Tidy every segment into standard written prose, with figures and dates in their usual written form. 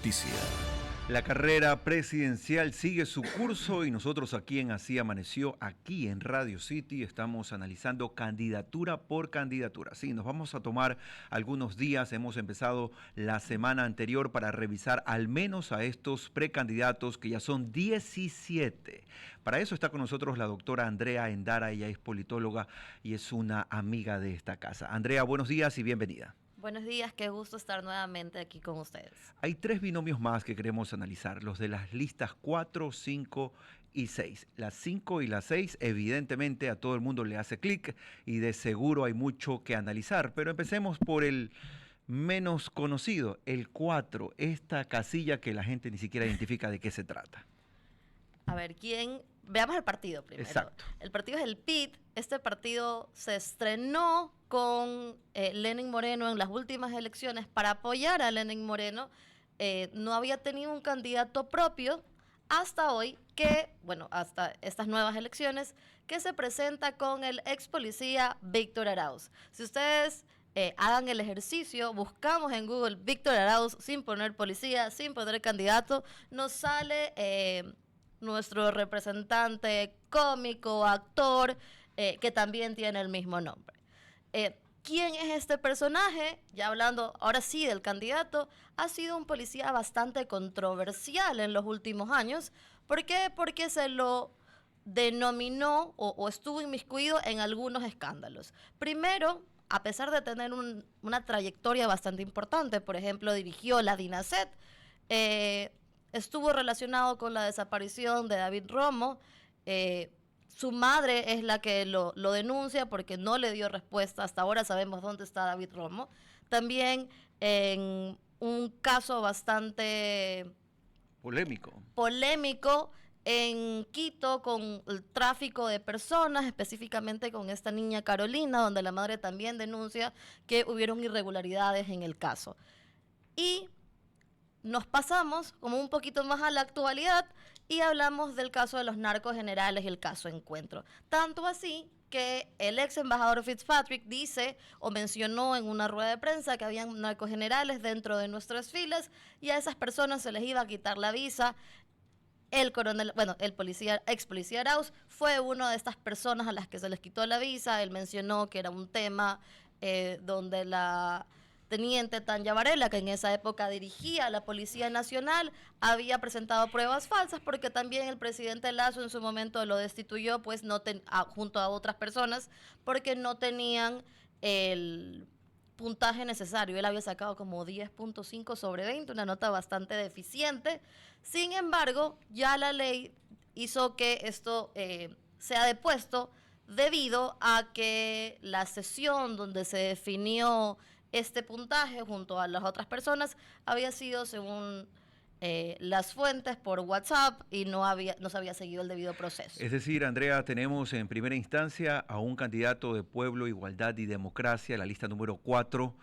noticia. La carrera presidencial sigue su curso y nosotros aquí en Así Amaneció, aquí en Radio City, estamos analizando candidatura por candidatura. Sí, nos vamos a tomar algunos días, hemos empezado la semana anterior para revisar al menos a estos precandidatos, que ya son 17. Para eso está con nosotros la doctora Andrea Endara, ella es politóloga y es una amiga de esta casa. Andrea, buenos días y bienvenida. Buenos días, qué gusto estar nuevamente aquí con ustedes. Hay tres binomios más que queremos analizar, los de las listas 4, 5 y 6. Las 5 y las 6 evidentemente a todo el mundo le hace clic y de seguro hay mucho que analizar, pero empecemos por el menos conocido, el 4, esta casilla que la gente ni siquiera identifica de qué se trata. A ver, veamos el partido primero. Exacto. El partido es el PIT. Este partido se estrenó con Lenín Moreno en las últimas elecciones para apoyar a Lenín Moreno. No había tenido un candidato propio hasta hoy, hasta estas nuevas elecciones, que se presenta con el ex policía Víctor Arauz. Si ustedes hagan el ejercicio, buscamos en Google Víctor Arauz sin poner policía, sin poner candidato, nos sale nuestro representante cómico, actor, que también tiene el mismo nombre. ¿Quién es este personaje? Ya hablando ahora sí del candidato, ha sido un policía bastante controversial en los últimos años. ¿Por qué? Porque se lo denominó o estuvo inmiscuido en algunos escándalos. Primero, a pesar de tener una trayectoria bastante importante, por ejemplo, dirigió la DINASET, estuvo relacionado con la desaparición de David Romo. Su madre es la que lo denuncia porque no le dio respuesta. Hasta ahora sabemos dónde está David Romo. También en un caso bastante polémico en Quito con el tráfico de personas, específicamente con esta niña Carolina, donde la madre también denuncia que hubieron irregularidades en el caso. Y nos pasamos como un poquito más a la actualidad y hablamos del caso de los narcos generales y el caso Encuentro. Tanto así que el ex embajador Fitzpatrick dice o mencionó en una rueda de prensa que habían narcos generales dentro de nuestras filas y a esas personas se les iba a quitar la visa. El ex policía Arauz fue una de estas personas a las que se les quitó la visa. Él mencionó que era un tema donde la teniente Tanya Varela, que en esa época dirigía la Policía Nacional, había presentado pruebas falsas porque también el presidente Lazo en su momento lo destituyó, pues junto a otras personas, porque no tenían el puntaje necesario. Él había sacado como 10.5 sobre 20, una nota bastante deficiente. Sin embargo, ya la ley hizo que esto sea depuesto debido a que la sesión donde se definió este puntaje junto a las otras personas había sido, según las fuentes, por WhatsApp y no se había seguido el debido proceso. Es decir, Andrea, tenemos en primera instancia a un candidato de Pueblo, Igualdad y Democracia, la lista número 4,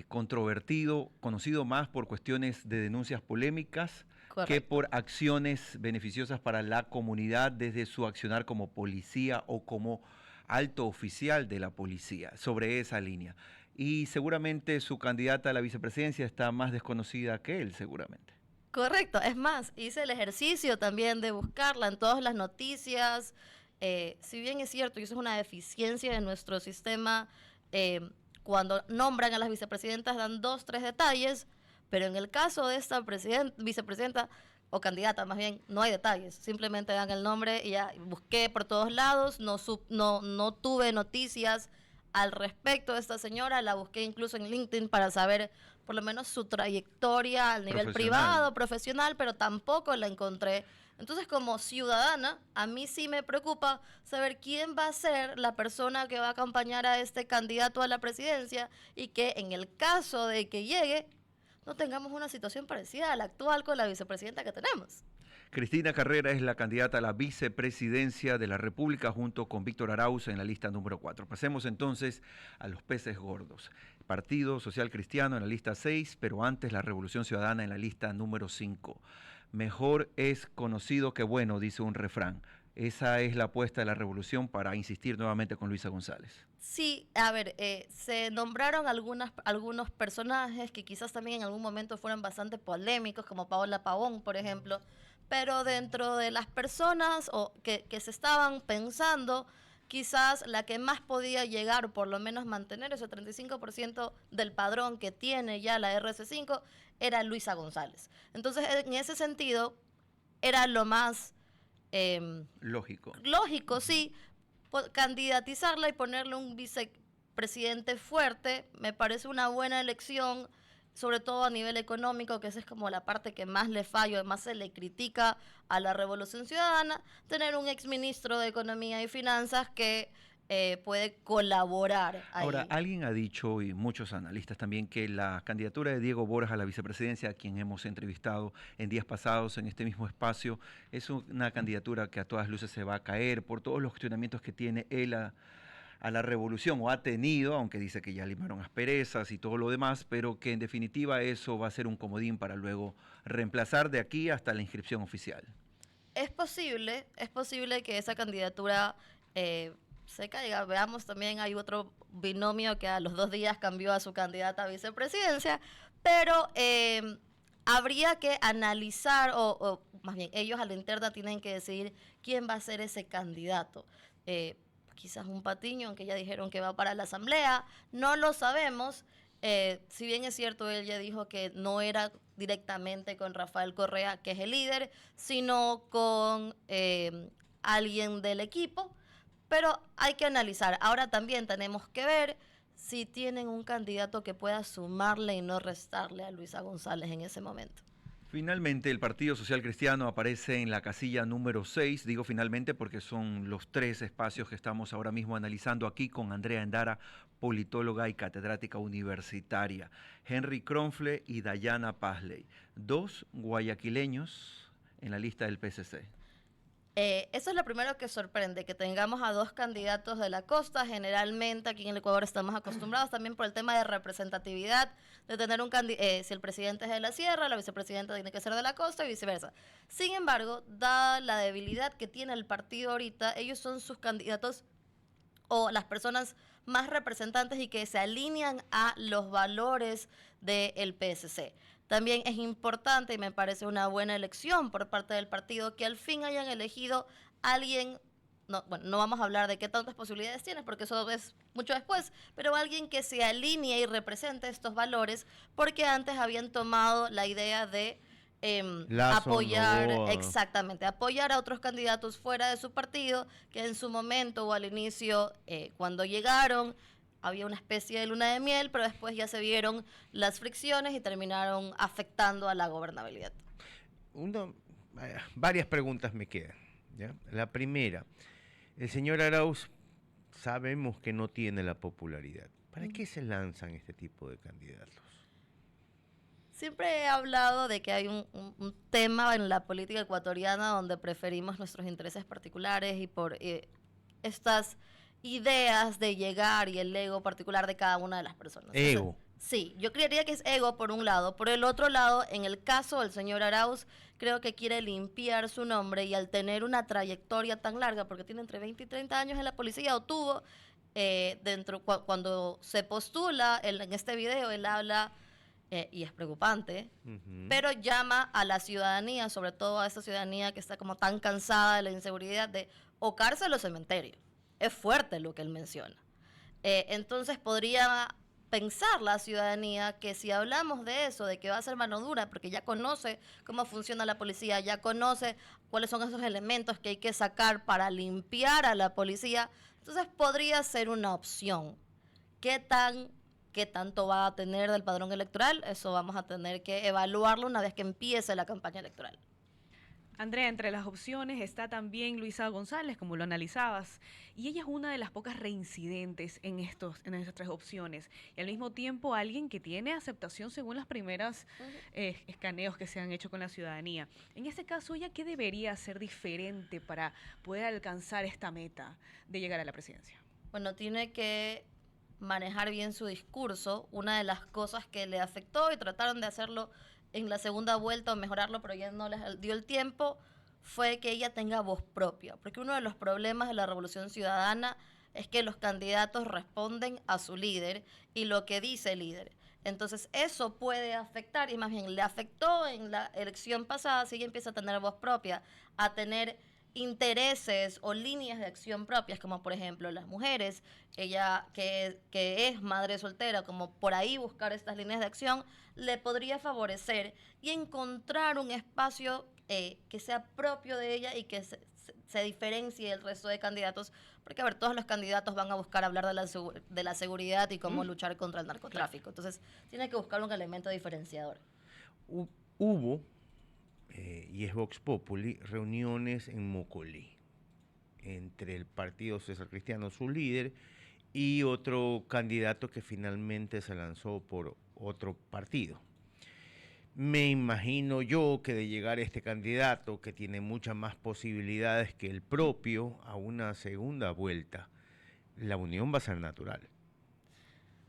controvertido, conocido más por cuestiones de denuncias polémicas. Correcto. Que por acciones beneficiosas para la comunidad desde su accionar como policía o como alto oficial de la policía, sobre esa línea. Y seguramente su candidata a la vicepresidencia está más desconocida que él, seguramente. Correcto, es más, hice el ejercicio también de buscarla en todas las noticias. Si bien es cierto, y eso es una deficiencia de nuestro sistema, cuando nombran a las vicepresidentas dan 2, 3 detalles, pero en el caso de esta vicepresidenta, o candidata más bien, no hay detalles, simplemente dan el nombre y ya busqué por todos lados, no tuve noticias al respecto de esta señora, la busqué incluso en LinkedIn para saber por lo menos su trayectoria al nivel privado, profesional, pero tampoco la encontré. Entonces, como ciudadana, a mí sí me preocupa saber quién va a ser la persona que va a acompañar a este candidato a la presidencia y que en el caso de que llegue, no tengamos una situación parecida a la actual con la vicepresidenta que tenemos. Cristina Carrera es la candidata a la vicepresidencia de la República junto con Víctor Arauz en la lista número 4. Pasemos entonces a los peces gordos. Partido Social Cristiano en la lista 6, pero antes la Revolución Ciudadana en la lista número 5. Mejor es conocido que bueno, dice un refrán. esa es la apuesta de la revolución para insistir nuevamente con Luisa González. Sí, a ver, se nombraron algunos personajes que quizás también en algún momento fueron bastante polémicos, como Paola Pavón, por ejemplo, pero dentro de las personas que se estaban pensando, quizás la que más podía llegar, o por lo menos mantener ese 35% del padrón que tiene ya la RC5, era Luisa González. Entonces, en ese sentido, era lo más Lógico. lógico, sí, candidatizarla y ponerle un vicepresidente fuerte, me parece una buena elección, sobre todo a nivel económico, que esa es como la parte que más le fallo, más se le critica a la Revolución Ciudadana, tener un exministro de Economía y Finanzas que puede colaborar ahí. Ahora, alguien ha dicho, y muchos analistas también, que la candidatura de Diego Boras a la vicepresidencia, a quien hemos entrevistado en días pasados en este mismo espacio, es una candidatura que a todas luces se va a caer por todos los cuestionamientos que tiene él a la revolución, o ha tenido, aunque dice que ya limaron asperezas y todo lo demás, pero que en definitiva eso va a ser un comodín para luego reemplazar de aquí hasta la inscripción oficial. Es posible que esa candidatura se caiga. Veamos, también hay otro binomio que a los 2 días cambió a su candidata a vicepresidencia, pero habría que analizar, o más bien ellos a la interna tienen que decidir quién va a ser ese candidato. Quizás un Patiño, aunque ya dijeron que va para la asamblea, no lo sabemos. Si bien es cierto, él ya dijo que no era directamente con Rafael Correa, que es el líder, sino con alguien del equipo, pero hay que analizar. Ahora también tenemos que ver si tienen un candidato que pueda sumarle y no restarle a Luisa González en ese momento. Finalmente, el Partido Social Cristiano aparece en la casilla número 6, digo finalmente porque son los 3 espacios que estamos ahora mismo analizando aquí con Andrea Endara, politóloga y catedrática universitaria, Henry Kronfle y Dayana Pazley, 2 guayaquileños en la lista del PSC. Eso es lo primero que sorprende, que tengamos a 2 candidatos de la costa. Generalmente aquí en el Ecuador estamos acostumbrados también por el tema de representatividad, de tener si el presidente es de la sierra, la vicepresidenta tiene que ser de la costa y viceversa. Sin embargo, dada la debilidad que tiene el partido ahorita, ellos son sus candidatos o las personas más representantes y que se alinean a los valores del PSC. También es importante y me parece una buena elección por parte del partido que al fin hayan elegido a alguien, no vamos a hablar de qué tantas posibilidades tienes porque eso es mucho después, pero alguien que se alinee y represente estos valores, porque antes habían tomado la idea de apoyar, exactamente, apoyar a otros candidatos fuera de su partido, que en su momento o al inicio, cuando llegaron, había una especie de luna de miel, pero después ya se vieron las fricciones y terminaron afectando a la gobernabilidad. Varias preguntas me quedan, ¿ya? La primera, el señor Arauz sabemos que no tiene la popularidad. ¿Para qué se lanzan este tipo de candidatos? Siempre he hablado de que hay un tema en la política ecuatoriana donde preferimos nuestros intereses particulares y por estas ideas de llegar y el ego particular de cada una de las personas. Ego. Sí, yo creería que es ego por un lado. Por el otro lado, en el caso del señor Arauz, creo que quiere limpiar su nombre y al tener una trayectoria tan larga, porque tiene entre 20 y 30 años en la policía, o tuvo, cuando se postula, en este video, él habla, y es preocupante, pero llama a la ciudadanía, sobre todo a esa ciudadanía que está como tan cansada de la inseguridad, de o cárcel o cementerio. Es fuerte lo que él menciona. Entonces podría pensar la ciudadanía que si hablamos de eso, de que va a ser mano dura, porque ya conoce cómo funciona la policía, ya conoce cuáles son esos elementos que hay que sacar para limpiar a la policía, entonces podría ser una opción. ¿Qué tanto va a tener del padrón electoral? Eso vamos a tener que evaluarlo una vez que empiece la campaña electoral. Andrea, entre las opciones está también Luisa González, como lo analizabas, y ella es una de las pocas reincidentes en estas 3 opciones, y al mismo tiempo alguien que tiene aceptación según las primeras escaneos que se han hecho con la ciudadanía. En este caso, ¿ella qué debería hacer diferente para poder alcanzar esta meta de llegar a la presidencia? Bueno, tiene que manejar bien su discurso. Una de las cosas que le afectó y trataron de hacerlo en la segunda vuelta o mejorarlo, pero ya no les dio el tiempo, fue que ella tenga voz propia, porque uno de los problemas de la Revolución Ciudadana es que los candidatos responden a su líder y lo que dice el líder. Entonces eso puede afectar, y más bien le afectó en la elección pasada, si ella empieza a tener voz propia, a tener intereses o líneas de acción propias, como por ejemplo las mujeres, ella que es madre soltera, como por ahí buscar estas líneas de acción, le podría favorecer y encontrar un espacio que sea propio de ella y que se diferencie del resto de candidatos, porque a ver, todos los candidatos van a buscar hablar de la seguridad y cómo luchar contra el narcotráfico. Entonces, tiene que buscar un elemento diferenciador. Hubo, y es Vox Populi, reuniones en Mocolí entre el Partido César Cristiano, su líder, y otro candidato que finalmente se lanzó por otro partido. Me imagino yo que de llegar este candidato, que tiene muchas más posibilidades que el propio, a una segunda vuelta, la unión va a ser natural.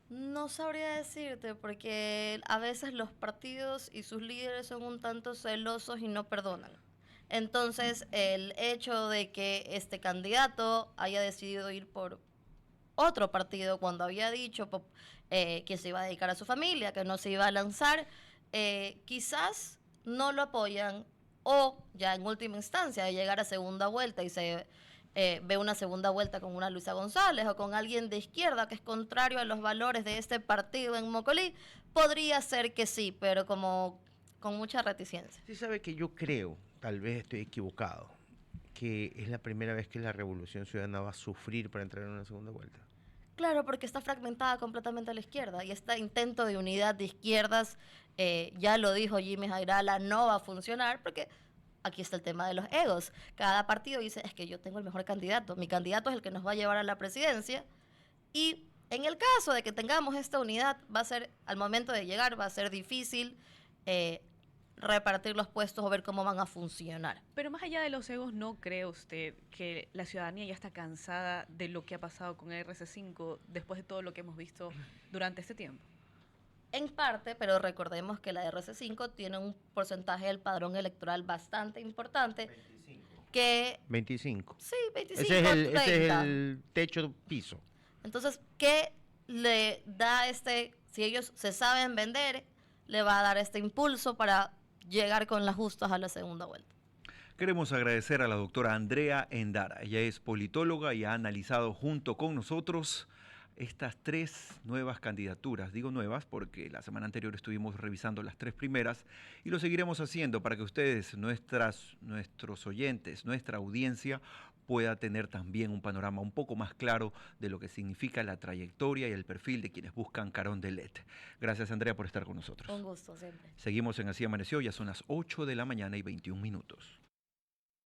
No sabría decirte, porque a veces los partidos y sus líderes son un tanto celosos y no perdonan. Entonces, el hecho de que este candidato haya decidido ir por otro partido cuando había dicho que se iba a dedicar a su familia, que no se iba a lanzar, quizás no lo apoyan, o ya en última instancia de llegar a segunda vuelta y se ve una segunda vuelta con una Luisa González o con alguien de izquierda que es contrario a los valores de este partido en Mocolí, podría ser que sí, pero como con mucha reticencia. Sí sabe que yo creo, tal vez estoy equivocado, que es la primera vez que la Revolución Ciudadana va a sufrir para entrar en una segunda vuelta. Claro, porque está fragmentada completamente a la izquierda y este intento de unidad de izquierdas, ya lo dijo Jimmy Jairala, no va a funcionar porque aquí está el tema de los egos. Cada partido dice, es que yo tengo el mejor candidato, mi candidato es el que nos va a llevar a la presidencia, y en el caso de que tengamos esta unidad, va a ser, al momento de llegar, va a ser difícil repartir los puestos o ver cómo van a funcionar. Pero más allá de los egos, ¿no cree usted que la ciudadanía ya está cansada de lo que ha pasado con el RC5 después de todo lo que hemos visto durante este tiempo? En parte, pero recordemos que la RC5 tiene un porcentaje del padrón electoral bastante importante. 25. Que 25. sí, 25, Ese es 30. el techo piso. Entonces, ¿qué le da si ellos se saben vender, le va a dar este impulso para llegar con las justas a la segunda vuelta? Queremos agradecer a la doctora Andrea Endara. Ella es politóloga y ha analizado junto con nosotros estas 3 nuevas candidaturas. Digo nuevas porque la semana anterior estuvimos revisando las 3 primeras y lo seguiremos haciendo para que ustedes, nuestros oyentes, nuestra audiencia, pueda tener también un panorama un poco más claro de lo que significa la trayectoria y el perfil de quienes buscan Carondelet. Gracias, Andrea, por estar con nosotros. Un gusto siempre. Seguimos en Así Amaneció, ya son las 8 de la mañana y 21 minutos.